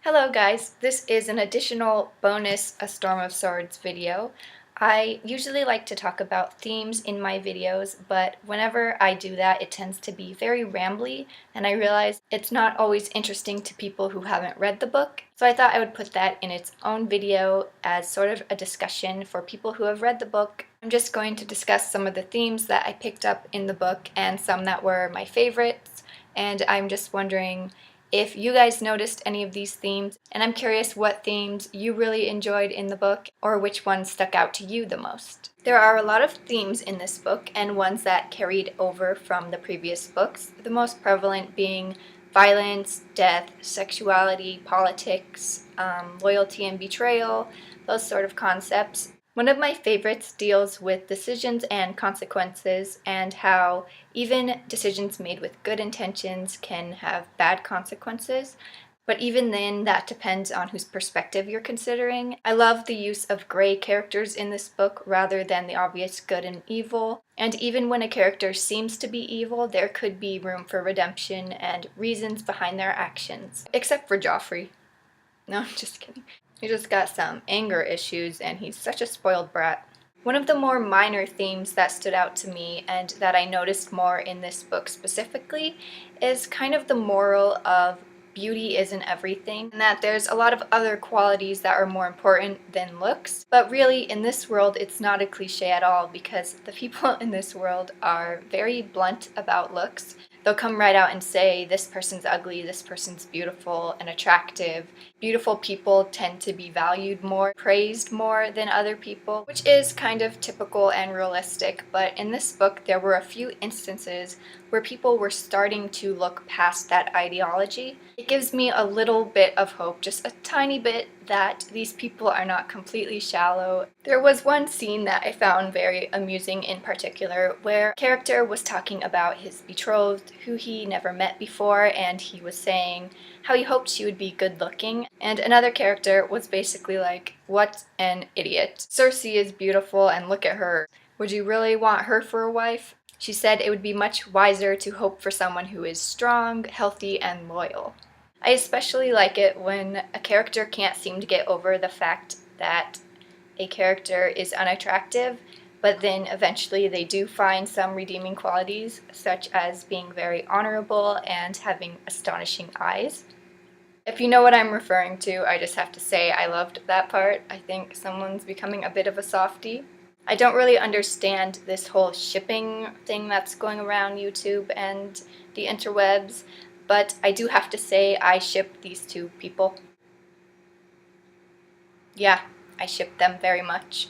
Hello guys, this is an additional bonus A Storm of Swords video. I usually like to talk about themes in my videos, but whenever I do that it tends to be very rambly, and I realize it's not always interesting to people who haven't read the book, so I thought I would put that in its own video as sort of a discussion for people who have read the book. I'm just going to discuss some of the themes that I picked up in the book and some that were my favorites, and I'm just wondering if you guys noticed any of these themes, and I'm curious what themes you really enjoyed in the book or which ones stuck out to you the most. There are a lot of themes in this book and ones that carried over from the previous books, the most prevalent being violence, death, sexuality, politics, loyalty and betrayal, those sort of concepts. One of my favorites deals with decisions and consequences and how even decisions made with good intentions can have bad consequences. But even then, that depends on whose perspective you're considering. I love the use of gray characters in this book rather than the obvious good and evil. And even when a character seems to be evil, there could be room for redemption and reasons behind their actions. Except for Joffrey. No, I'm just kidding. He just got some anger issues and he's such a spoiled brat. One of the more minor themes that stood out to me and that I noticed more in this book specifically is kind of the moral of beauty isn't everything, and that there's a lot of other qualities that are more important than looks. But really, in this world, it's not a cliche at all because the people in this world are very blunt about looks. They'll come right out and say, this person's ugly, this person's beautiful and attractive. Beautiful people tend to be valued more, praised more than other people, which is kind of typical and realistic, but in this book there were a few instances where people were starting to look past that ideology. It gives me a little bit of hope, just a tiny bit, that these people are not completely shallow. There was one scene that I found very amusing in particular, where a character was talking about his betrothed, who he never met before, and he was saying how he hoped she would be good looking, and another character was basically like, what an idiot. Cersei is beautiful and look at her. Would you really want her for a wife? She said it would be much wiser to hope for someone who is strong, healthy, and loyal. I especially like it when a character can't seem to get over the fact that a character is unattractive, but then eventually they do find some redeeming qualities, such as being very honorable and having astonishing eyes. If you know what I'm referring to, I just have to say I loved that part. I think someone's becoming a bit of a softie. I don't really understand this whole shipping thing that's going around YouTube and the interwebs, but I do have to say I ship these two people. Yeah, I ship them very much.